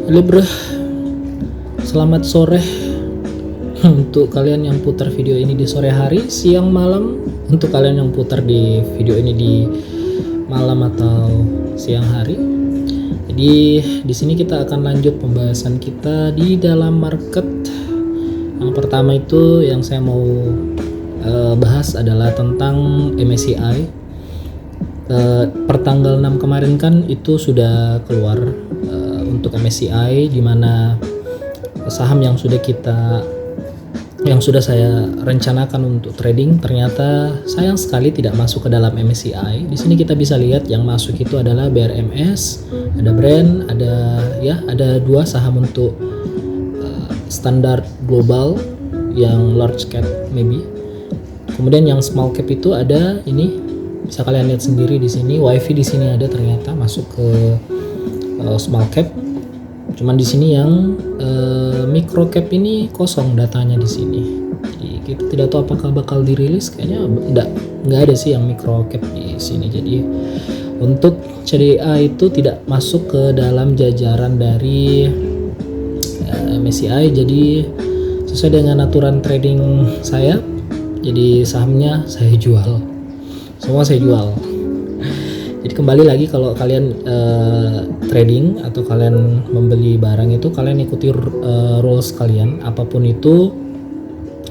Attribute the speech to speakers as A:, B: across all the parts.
A: Halo bro, selamat sore untuk kalian yang putar video ini di sore hari, siang, malam. Untuk kalian yang putar di video ini di malam atau siang hari. Jadi di sini kita akan lanjut pembahasan kita di dalam market. Yang pertama itu yang saya mau bahas adalah tentang MSCI. Per tanggal 6 kemarin kan itu sudah keluar untuk MSCI, di mana saham yang sudah saya rencanakan untuk trading ternyata sayang sekali tidak masuk ke dalam MSCI. Di sini kita bisa lihat yang masuk itu adalah BRMS, ada Brand, ada dua saham untuk standar global yang large cap maybe. Kemudian yang small cap itu ada ini, bisa kalian lihat sendiri di sini. WiFi di sini ada ternyata masuk ke small cap. Cuman di sini yang micro cap ini kosong datanya di sini. Jadi kita tidak tahu apakah bakal dirilis, kayaknya enggak ada sih yang micro cap di sini. Jadi untuk CDA itu tidak masuk ke dalam jajaran dari MSCI. Jadi sesuai dengan aturan trading saya, jadi sahamnya saya jual. Semua saya jual. Jadi kembali lagi, kalau kalian trading atau kalian membeli barang itu kalian ikuti rules kalian apapun itu,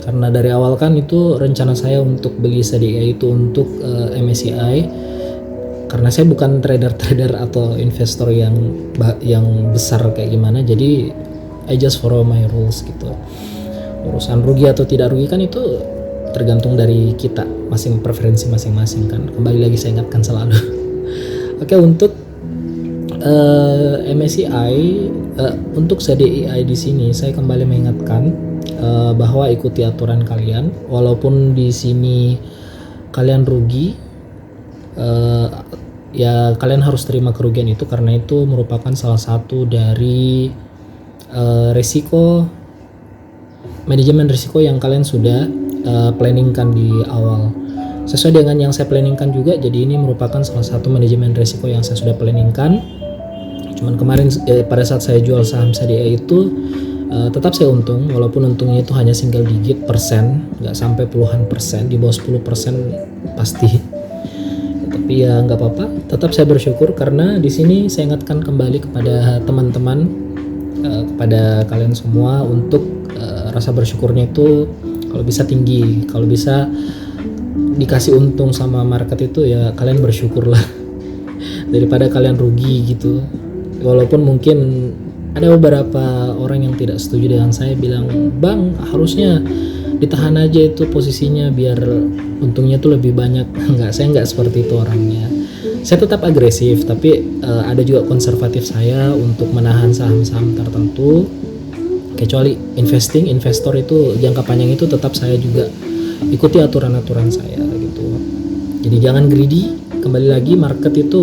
A: karena dari awal kan itu rencana saya untuk beli CDI itu untuk MSCI, karena saya bukan trader atau investor yang besar kayak gimana. Jadi I just follow my rules gitu. Urusan rugi atau tidak rugi kan itu tergantung dari kita preferensi masing-masing kan. Kembali lagi saya ingatkan selalu. Oke, untuk MSCI, untuk CDI di sini saya kembali mengingatkan bahwa ikuti aturan kalian. Walaupun di sini kalian rugi, ya kalian harus terima kerugian itu, karena itu merupakan salah satu dari manajemen risiko yang kalian sudah planningkan di awal. Sesuai dengan yang saya planningkan juga, jadi ini merupakan salah satu manajemen risiko yang saya sudah planningkan. Cuman kemarin pada saat saya jual saham CDI itu tetap saya untung, walaupun untungnya itu hanya single digit persen, nggak sampai puluhan persen, di bawah 10% pasti. Tapi ya nggak apa-apa, tetap saya bersyukur, karena di sini saya ingatkan kembali kepada teman-teman, kepada kalian semua untuk rasa bersyukurnya itu kalau bisa tinggi, kalau bisa dikasih untung sama market itu ya kalian bersyukurlah daripada kalian rugi gitu. Walaupun mungkin ada beberapa orang yang tidak setuju dengan saya, bilang bang harusnya ditahan aja itu posisinya biar untungnya tuh lebih banyak. Saya nggak seperti itu orangnya. Saya tetap agresif, tapi ada juga konservatif saya untuk menahan saham-saham tertentu. Kecuali investor itu jangka panjang itu tetap saya juga ikuti aturan-aturan saya gitu. Jadi jangan greedy. Kembali lagi, market itu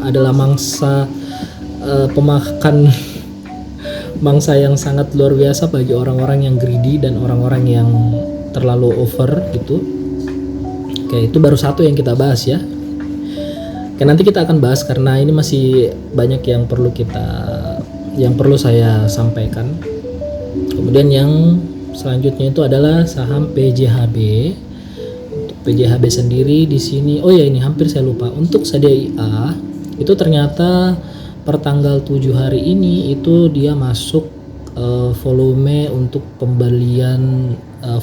A: adalah mangsa pemakan mangsa yang sangat luar biasa bagi orang-orang yang greedy dan orang-orang yang terlalu over gitu. Oke, itu baru satu yang kita bahas ya. Oke, nanti kita akan bahas karena ini masih banyak yang perlu saya sampaikan. Kemudian yang selanjutnya itu adalah saham PJHB. Untuk PJHB sendiri di sini, oh ya ini hampir saya lupa. Untuk CDIA itu ternyata per tanggal 7 hari ini itu dia masuk volume untuk pembelian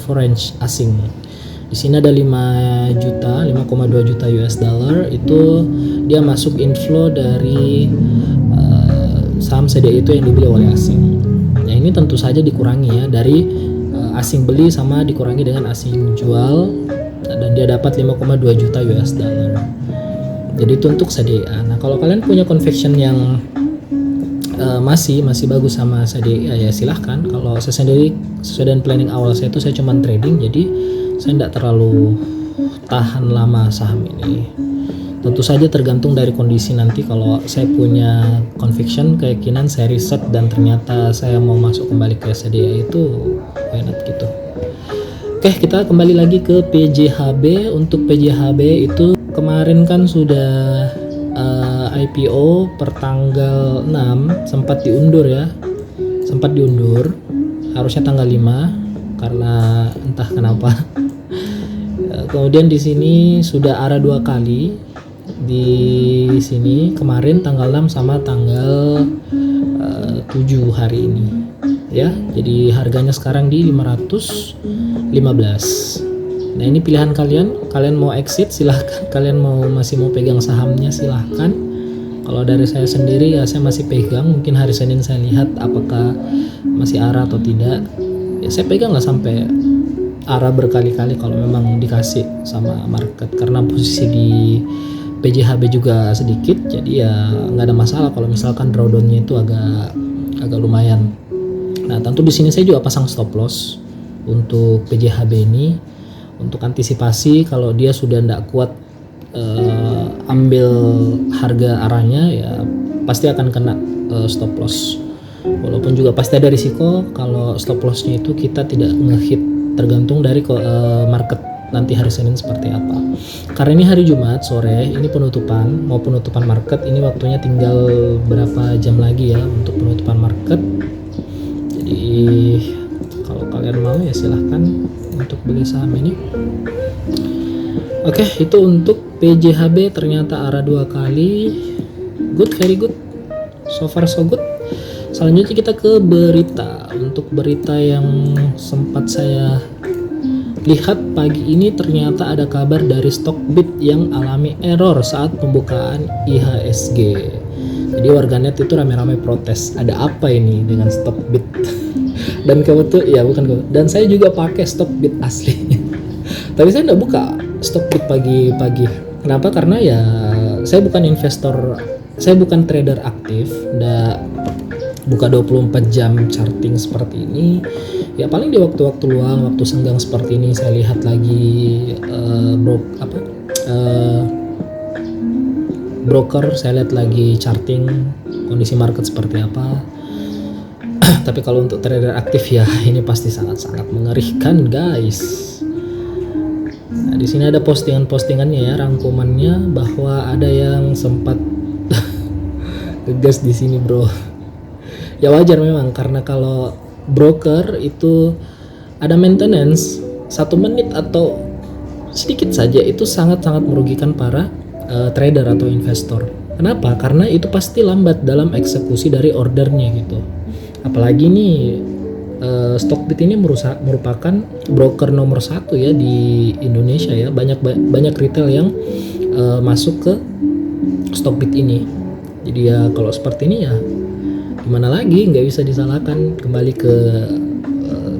A: foreign asing. Di sini ada 5,2 juta US dollar, itu dia masuk inflow dari saham CDI itu yang dibeli oleh asing. Nah, ini tentu saja dikurangi ya dari asing beli sama dikurangi dengan asing jual, dan dia dapat 5,2 juta US dollar. Jadi itu untuk CDA. Nah, kalau kalian punya conviction yang masih bagus sama CDA ya silahkan. Kalau saya sendiri sesuai dengan planning awal saya itu saya cuma trading, jadi saya tidak terlalu tahan lama saham ini. Tentu saja tergantung dari kondisi nanti. Kalau saya punya conviction, keyakinan, saya riset dan ternyata saya mau masuk kembali ke CDA itu why not gitu. Oke, kita kembali lagi ke PJHB. Untuk PJHB itu kemarin kan sudah IPO per tanggal 6 sempat diundur ya. Sempat diundur. Harusnya tanggal 5 karena entah kenapa. Kemudian di sini sudah ARA 2 kali. Di sini kemarin tanggal 6 sama tanggal 7 hari ini. Ya, jadi harganya sekarang di 515. Nah, ini pilihan kalian mau exit silahkan, kalian masih mau pegang sahamnya silahkan. Kalau dari saya sendiri ya saya masih pegang, mungkin hari Senin saya lihat apakah masih ARA atau tidak. Ya saya pegang lah sampai ARA berkali-kali kalau memang dikasih sama market, karena posisi di PJHB juga sedikit, jadi ya nggak ada masalah kalau misalkan drawdownnya itu agak lumayan. Nah, tentu di sini saya juga pasang stop loss untuk PJHB ini untuk antisipasi kalau dia sudah tidak kuat ambil harga arahnya, ya pasti akan kena stop loss. Walaupun juga pasti ada risiko kalau stop lossnya itu kita tidak ngehit, tergantung dari market nanti hari Senin seperti apa. Karena ini hari Jumat sore, ini penutupan market, ini waktunya tinggal berapa jam lagi ya untuk penutupan market. Jadi kalau kalian mau ya silahkan untuk beli saham ini. Oke, itu untuk PJHB ternyata ARA 2 kali. Good, very good. So far so good. Selanjutnya kita ke berita. Untuk berita yang sempat saya lihat pagi ini, ternyata ada kabar dari Stockbit yang alami error saat pembukaan IHSG. Jadi warganet itu rame-rame protes. Ada apa ini dengan Stockbit? Dan dan saya juga pakai Stockbit aslinya. Tapi saya nggak buka Stockbit pagi-pagi. Kenapa? Karena ya saya bukan investor, saya bukan trader aktif, nggak buka 24 jam charting seperti ini. Ya paling di waktu-waktu luang, waktu senggang seperti ini saya lihat lagi broker, saya lihat lagi charting kondisi market seperti apa. Tapi kalau untuk trader aktif ya ini pasti sangat-sangat mengerikan, guys. Nah, di sini ada postingan-postingannya ya, rangkumannya, bahwa ada yang sempat ngegas di sini, bro. Ya wajar memang, karena kalau broker itu ada maintenance 1 menit atau sedikit saja itu sangat-sangat merugikan para trader atau investor. Kenapa? Karena itu pasti lambat dalam eksekusi dari ordernya gitu. Apalagi nih Stockbit ini merupakan broker nomor 1 ya di Indonesia ya. Banyak retail yang masuk ke Stockbit ini. Jadi ya kalau seperti ini ya gimana lagi, nggak bisa disalahkan, kembali ke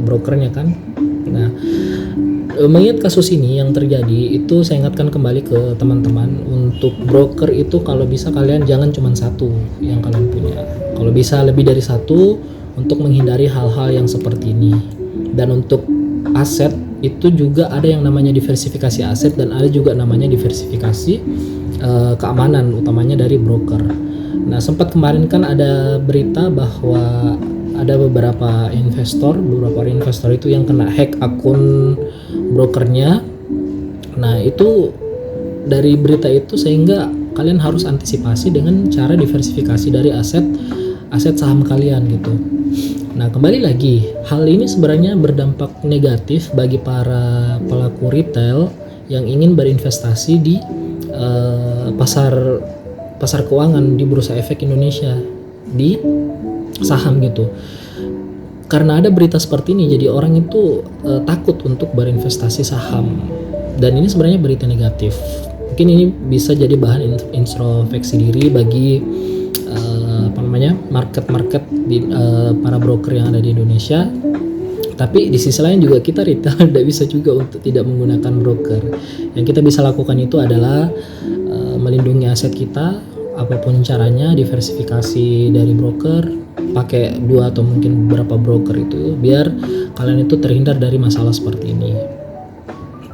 A: brokernya kan. Nah, mengingat kasus ini yang terjadi, itu saya ingatkan kembali ke teman-teman, untuk broker itu kalau bisa kalian jangan cuma satu yang kalian punya, kalau bisa lebih dari satu, untuk menghindari hal-hal yang seperti ini. Dan untuk aset itu juga ada yang namanya diversifikasi aset, dan ada juga namanya diversifikasi keamanan, utamanya dari broker. Nah, sempat kemarin kan ada berita bahwa ada beberapa investor itu yang kena hack akun brokernya. Nah, itu dari berita itu sehingga kalian harus antisipasi dengan cara diversifikasi dari aset saham kalian gitu. Nah, kembali lagi, hal ini sebenarnya berdampak negatif bagi para pelaku retail yang ingin berinvestasi di pasar keuangan di Bursa Efek Indonesia, di saham gitu. Karena ada berita seperti ini, jadi orang itu takut untuk berinvestasi saham. Dan ini sebenarnya berita negatif. Mungkin ini bisa jadi bahan introspeksi diri bagi market di para broker yang ada di Indonesia. Tapi di sisi lain juga kita retail tidak bisa juga untuk tidak menggunakan broker. Yang kita bisa lakukan itu adalah melindungi aset kita, apapun caranya, diversifikasi dari broker, pakai 2 atau mungkin beberapa broker itu, biar kalian itu terhindar dari masalah seperti ini.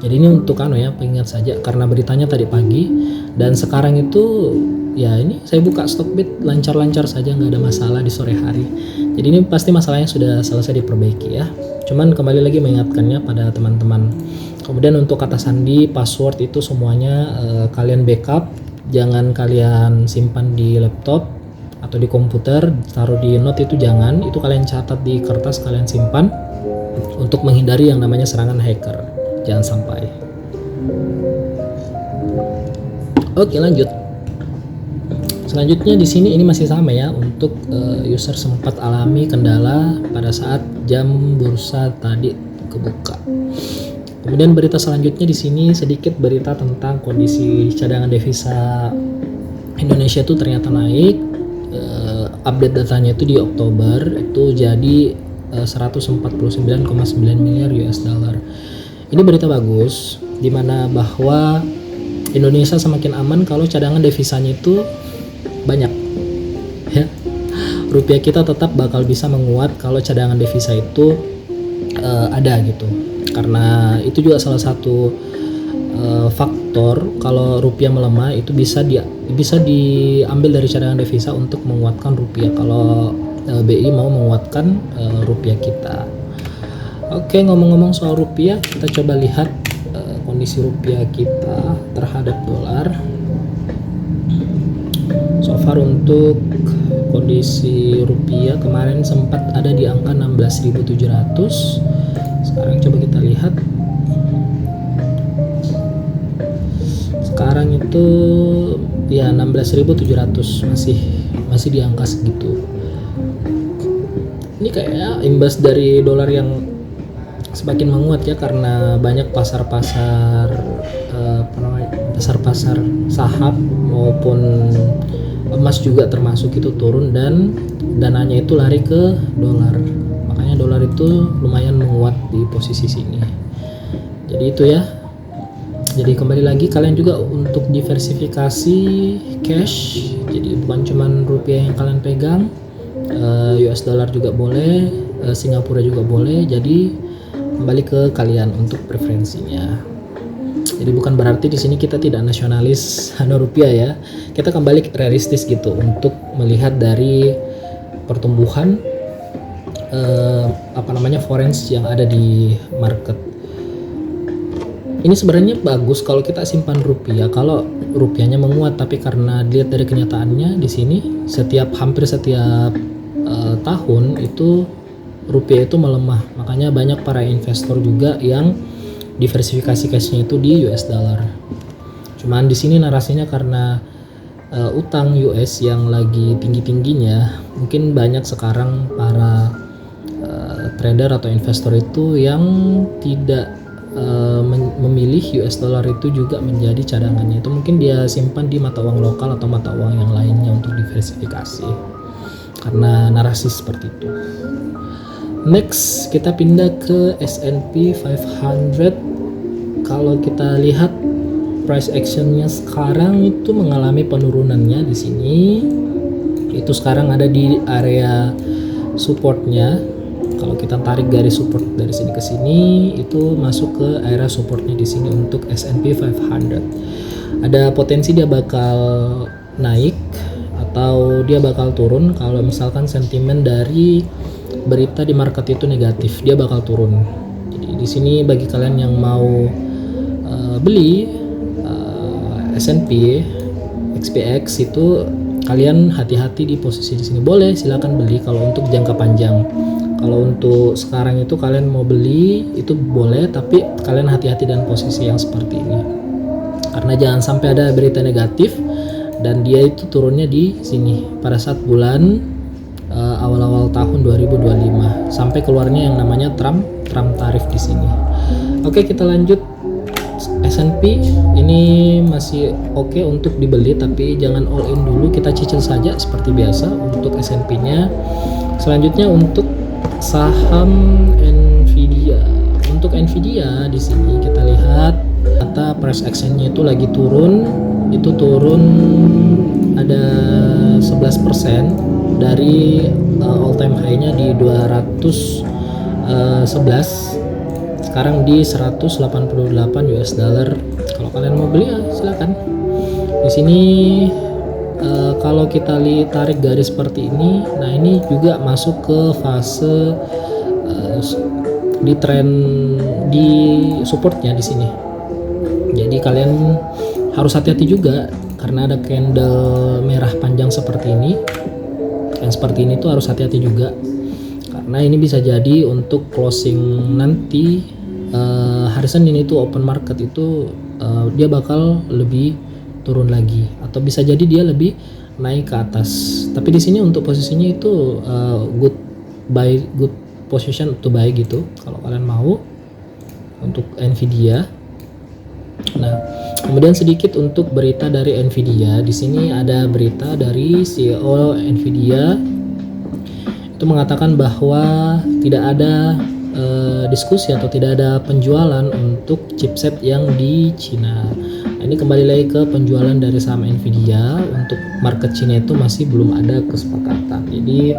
A: Jadi ini untuk pengingat saja, karena beritanya tadi pagi, dan sekarang itu ya ini saya buka Stockbit lancar-lancar saja, nggak ada masalah di sore hari. Jadi ini pasti masalahnya sudah selesai diperbaiki ya. Cuman kembali lagi mengingatkannya pada teman-teman. Kemudian untuk kata sandi, password itu semuanya kalian backup jangan kalian simpan di laptop atau di komputer, taruh di note itu jangan, itu kalian catat di kertas, kalian simpan untuk menghindari yang namanya serangan hacker, jangan sampai. Oke, lanjut. Selanjutnya di sini ini masih sama ya, untuk user sempat alami kendala pada saat jam bursa tadi kebuka. Kemudian berita selanjutnya di sini sedikit berita tentang kondisi cadangan devisa Indonesia itu ternyata naik. Update datanya itu di Oktober itu jadi 149,9 miliar US dollar. Ini berita bagus, dimana bahwa Indonesia semakin aman kalau cadangan devisanya itu banyak. Ya, rupiah kita tetap bakal bisa menguat kalau cadangan devisa itu ada gitu. Karena itu juga salah satu faktor kalau rupiah melemah itu bisa diambil dari cadangan devisa untuk menguatkan rupiah kalau BI mau menguatkan rupiah kita. Oke, ngomong-ngomong soal rupiah, kita coba lihat kondisi rupiah kita terhadap dolar. So far untuk kondisi rupiah kemarin sempat ada di angka 16.700. Sekarang coba kita lihat. Sekarang itu ya 16.700, masih di angka segitu. Ini kayaknya imbas dari dolar yang semakin menguat ya, karena banyak pasar-pasar saham maupun emas juga termasuk itu turun dan dananya itu lari ke dolar. Makanya dolar itu lumayan menguat di posisi sini. Jadi itu ya. Jadi kembali lagi kalian juga untuk diversifikasi cash. Jadi bukan cuman rupiah yang kalian pegang, US dollar juga boleh, Singapura juga boleh. Jadi kembali ke kalian untuk preferensinya. Jadi bukan berarti di sini kita tidak nasionalis rupiah ya. Kita kembali realistis gitu untuk melihat dari pertumbuhan foreign yang ada di market. Ini sebenarnya bagus kalau kita simpan rupiah kalau rupiahnya menguat, tapi karena dilihat dari kenyataannya di sini hampir setiap tahun itu rupiah itu melemah. Makanya banyak para investor juga yang diversifikasi cashnya itu di US dollar. Cuman di sini narasinya karena utang US yang lagi tinggi-tingginya, mungkin banyak sekarang para trader atau investor itu yang tidak memilih US dollar itu juga menjadi cadangannya. Itu mungkin dia simpan di mata uang lokal atau mata uang yang lainnya untuk diversifikasi, karena narasi seperti itu. Next kita pindah ke S&P 500. Kalau kita lihat price actionnya sekarang itu mengalami penurunannya di sini. Itu sekarang ada di area supportnya. Kalau kita tarik garis support dari sini ke sini, itu masuk ke area supportnya di sini untuk S&P 500. Ada potensi dia bakal naik atau dia bakal turun. Kalau misalkan sentimen dari berita di market itu negatif, dia bakal turun. Jadi di sini bagi kalian yang mau beli S&P XPX itu kalian hati-hati di posisi di sini. Boleh silakan beli kalau untuk jangka panjang. Kalau untuk sekarang itu kalian mau beli itu boleh, tapi kalian hati-hati dengan posisi yang seperti ini. Karena jangan sampai ada berita negatif dan dia itu turunnya di sini pada saat bulan awal-awal tahun 2025 sampai keluarnya yang namanya Trump tarif di sini. Oke, kita lanjut. S&P ini masih oke untuk dibeli, tapi jangan all in dulu, kita cicil saja seperti biasa untuk S&P-nya. Selanjutnya untuk saham Nvidia. Untuk Nvidia di sini kita lihat data price action-nya itu lagi turun. Itu turun ada 11% dari all time high-nya di 211. Sekarang di 188 US dollar. Kalau kalian mau beli ya silakan. Di sini kalau kita tarik garis seperti ini, nah ini juga masuk ke fase di tren di supportnya di sini. Jadi kalian harus hati-hati juga karena ada candle merah panjang seperti ini. Yang seperti ini tuh harus hati-hati juga, karena ini bisa jadi untuk closing nanti hari Senin itu open market itu dia bakal lebih turun lagi, atau bisa jadi dia lebih naik ke atas. Tapi di sini untuk posisinya itu good position to buy gitu kalau kalian mau untuk Nvidia. Nah, kemudian sedikit untuk berita dari Nvidia. Di sini ada berita dari CEO Nvidia itu mengatakan bahwa tidak ada diskusi atau tidak ada penjualan untuk chipset yang di Cina. Nah, ini kembali lagi ke penjualan dari saham Nvidia. Untuk market Cina itu masih belum ada kesepakatan. Jadi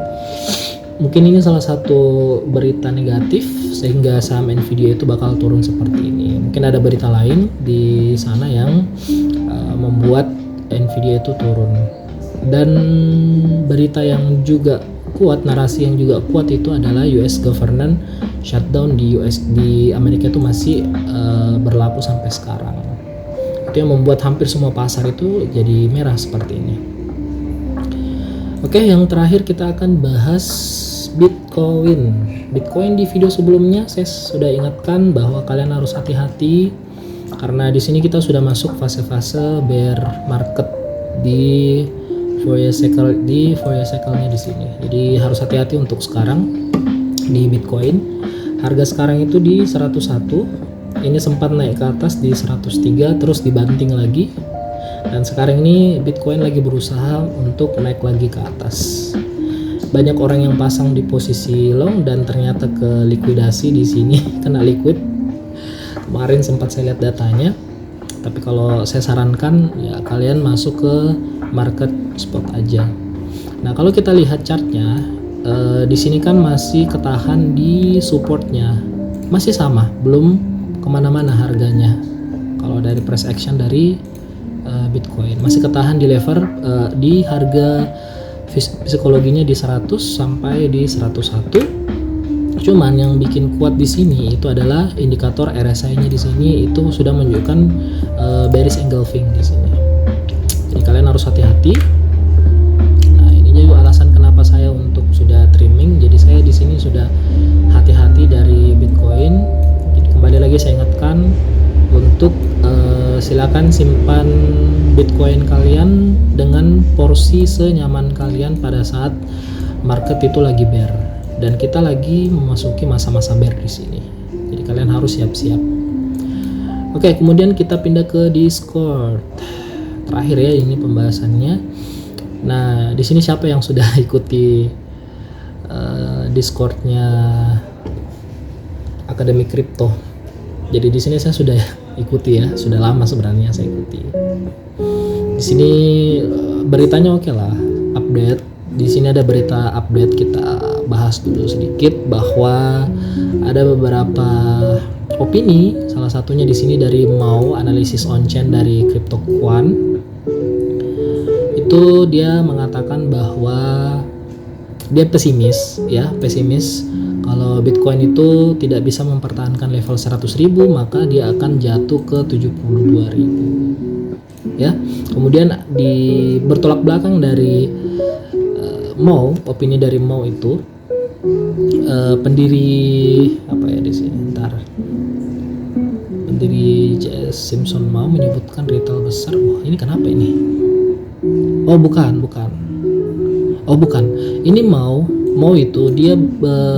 A: mungkin ini salah satu berita negatif sehingga saham Nvidia itu bakal turun seperti ini. Mungkin ada berita lain di sana yang membuat Nvidia itu turun. Dan berita yang juga kuat, narasi yang juga kuat itu adalah US government shutdown di Amerika itu masih berlaku sampai sekarang. Itu yang membuat hampir semua pasar itu jadi merah seperti ini. Oke, yang terakhir kita akan bahas Bitcoin. Bitcoin di video sebelumnya saya sudah ingatkan bahwa kalian harus hati-hati karena di sini kita sudah masuk fase-fase bear market di Fourier cycle-nya di sini. Jadi harus hati-hati untuk sekarang di Bitcoin. Harga sekarang itu di 101. Ini sempat naik ke atas di 103 terus dibanting lagi. Dan sekarang ini Bitcoin lagi berusaha untuk naik lagi ke atas. Banyak orang yang pasang di posisi long dan ternyata ke likuidasi di sini kena liquid. Kemarin sempat saya lihat datanya. Tapi kalau saya sarankan ya kalian masuk ke market spot aja. Nah, kalau kita lihat chartnya di sini kan masih ketahan di supportnya. Masih sama, belum kemana-mana harganya. Kalau dari price action dari Bitcoin masih ketahan di level di harga psikologinya di 100 sampai di 101. Cuman yang bikin kuat di sini itu adalah indikator RSI-nya di sini itu sudah menunjukkan bearish engulfing di sini. Jadi kalian harus hati-hati. Nah, ini juga alasan kenapa saya untuk sudah trimming. Jadi saya di sini sudah hati-hati dari Bitcoin. Jadi kembali lagi saya ingatkan untuk silakan simpan Bitcoin kalian dengan porsi senyaman kalian pada saat market itu lagi bear dan kita lagi memasuki masa-masa bear di sini. Jadi kalian harus siap-siap. Oke, kemudian kita pindah ke Discord. Terakhir ya ini pembahasannya. Nah, di sini siapa yang sudah ikuti Discordnya Akademi Kripto? Jadi di sini saya sudah ikuti ya, sudah lama sebenarnya saya ikuti. Di sini beritanya oke lah, update. Di sini ada berita update, kita bahas dulu sedikit bahwa ada beberapa opini, salah satunya di sini dari Mau Analysis on Chain dari CryptoQuant. Itu dia mengatakan bahwa dia pesimis kalau Bitcoin itu tidak bisa mempertahankan level 100.000 maka dia akan jatuh ke 72.000 ya. Kemudian bertolak belakang dari Mau, opini dari Mau itu pendiri apa ya di sini pendiri JS Simpson Mau menyebutkan retail besar. Wah, ini kenapa ini? Oh bukan. Ini Mau itu dia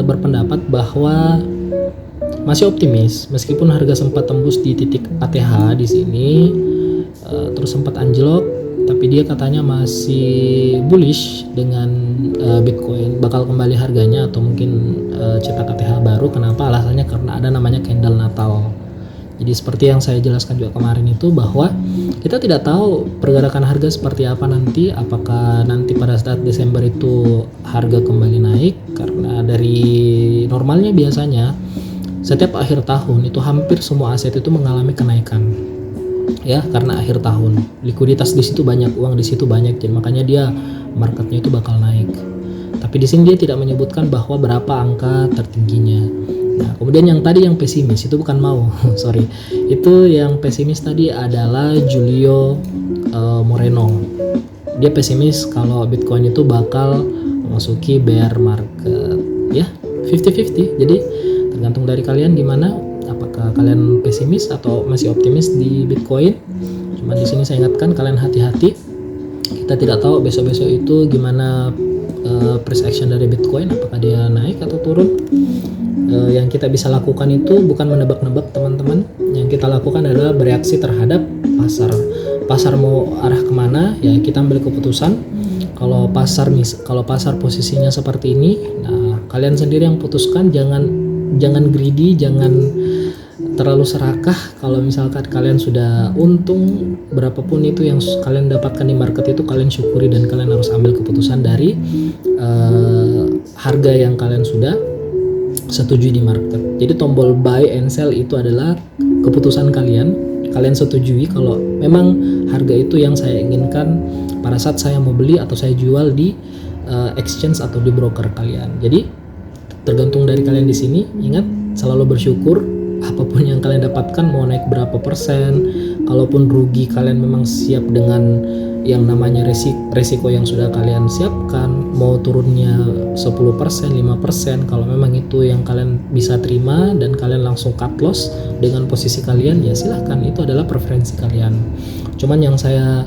A: berpendapat bahwa masih optimis meskipun harga sempat tembus di titik ATH di sini terus sempat anjlok, tapi dia katanya masih bullish dengan Bitcoin bakal kembali harganya atau mungkin cetak ATH baru. Kenapa? Alasannya karena ada namanya candle Natal. Jadi seperti yang saya jelaskan juga kemarin itu bahwa kita tidak tahu pergerakan harga seperti apa nanti, apakah nanti pada saat Desember itu harga kembali naik karena dari normalnya biasanya setiap akhir tahun itu hampir semua aset itu mengalami kenaikan. Ya, karena akhir tahun likuiditas di situ banyak, uang di situ banyak, jadi makanya dia marketnya itu bakal naik. Tapi di sini dia tidak menyebutkan bahwa berapa angka tertingginya. Nah, kemudian yang tadi yang pesimis itu bukan Mau, sorry. Itu yang pesimis tadi adalah Julio Moreno. Dia pesimis kalau Bitcoin itu bakal memasuki bear market, ya 50-50. Jadi tergantung dari kalian gimana, apakah kalian pesimis atau masih optimis di Bitcoin. Cuma di sini saya ingatkan kalian hati-hati, kita tidak tahu besok-besok itu gimana price action dari Bitcoin, apakah dia naik atau turun. Yang kita bisa lakukan itu bukan menebak-nebak teman-teman, yang kita lakukan adalah bereaksi terhadap pasar mau arah kemana, ya kita ambil keputusan. Kalau pasar posisinya seperti ini, nah kalian sendiri yang putuskan. Jangan greedy, jangan terlalu serakah. Kalau misalkan kalian sudah untung berapapun itu yang kalian dapatkan di market itu, kalian syukuri dan kalian harus ambil keputusan dari harga yang kalian sudah setujui di market. Jadi tombol buy and sell itu adalah keputusan kalian setujui kalau memang harga itu yang saya inginkan pada saat saya mau beli atau saya jual di exchange atau di broker kalian. Jadi tergantung dari kalian di sini. Ingat, selalu bersyukur apapun yang kalian dapatkan, mau naik berapa persen, kalaupun rugi kalian memang siap dengan yang namanya resiko yang sudah kalian siapkan. Mau turunnya 10%, 5%, kalau memang itu yang kalian bisa terima dan kalian langsung cut loss dengan posisi kalian, ya silahkan, itu adalah preferensi kalian. Cuman yang saya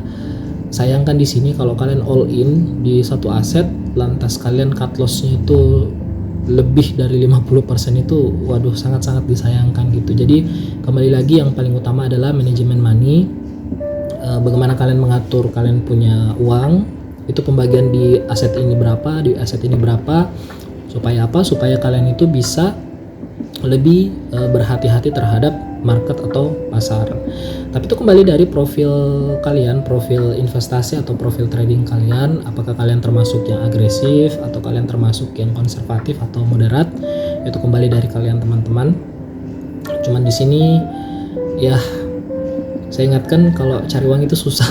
A: sayangkan di sini kalau kalian all in di satu aset lantas kalian cut lossnya itu lebih dari 50% itu, waduh, sangat-sangat disayangkan gitu. Jadi kembali lagi yang paling utama adalah manajemen money. Bagaimana kalian mengatur kalian punya uang, itu pembagian di aset ini berapa, di aset ini berapa, supaya apa? Supaya kalian itu bisa lebih berhati-hati terhadap market atau pasar. Tapi itu kembali dari profil kalian, profil investasi atau profil trading kalian, apakah kalian termasuk yang agresif atau kalian termasuk yang konservatif atau moderat, itu kembali dari kalian teman-teman. Cuman di sini ya saya ingatkan kalau cari uang itu susah.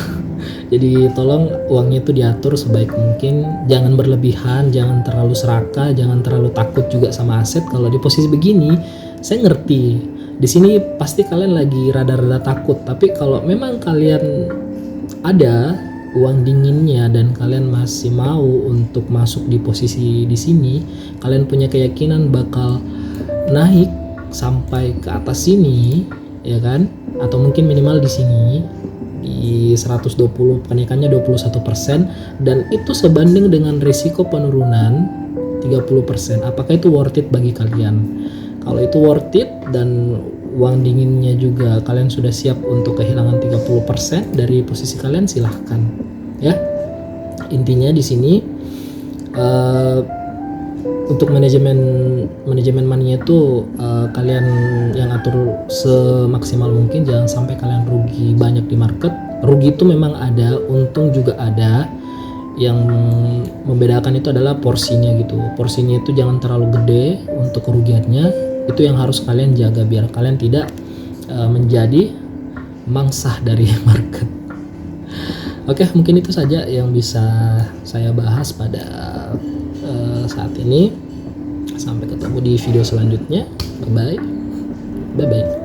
A: Jadi tolong uangnya itu diatur sebaik mungkin, jangan berlebihan, jangan terlalu serakah, jangan terlalu takut juga sama aset. Kalau di posisi begini, saya ngerti. Di sini pasti kalian lagi rada-rada takut, tapi kalau memang kalian ada uang dinginnya dan kalian masih mau untuk masuk di posisi di sini, kalian punya keyakinan bakal naik sampai ke atas sini, ya kan? Atau mungkin minimal di sini di 120, kenaikannya 21%, dan itu sebanding dengan risiko penurunan 30%. Apakah itu worth it bagi kalian? Kalau itu worth it dan uang dinginnya juga kalian sudah siap untuk kehilangan 30% dari posisi kalian, silahkan ya. Intinya di sini untuk manajemen money itu kalian yang atur semaksimal mungkin, jangan sampai kalian rugi banyak di market. Rugi itu memang ada, untung juga ada. Yang membedakan itu adalah porsinya gitu. Porsinya itu jangan terlalu gede untuk kerugiannya. Itu yang harus kalian jaga biar kalian tidak menjadi mangsa dari market. Oke, mungkin itu saja yang bisa saya bahas pada saat ini. Sampai ketemu di video selanjutnya. Bye bye.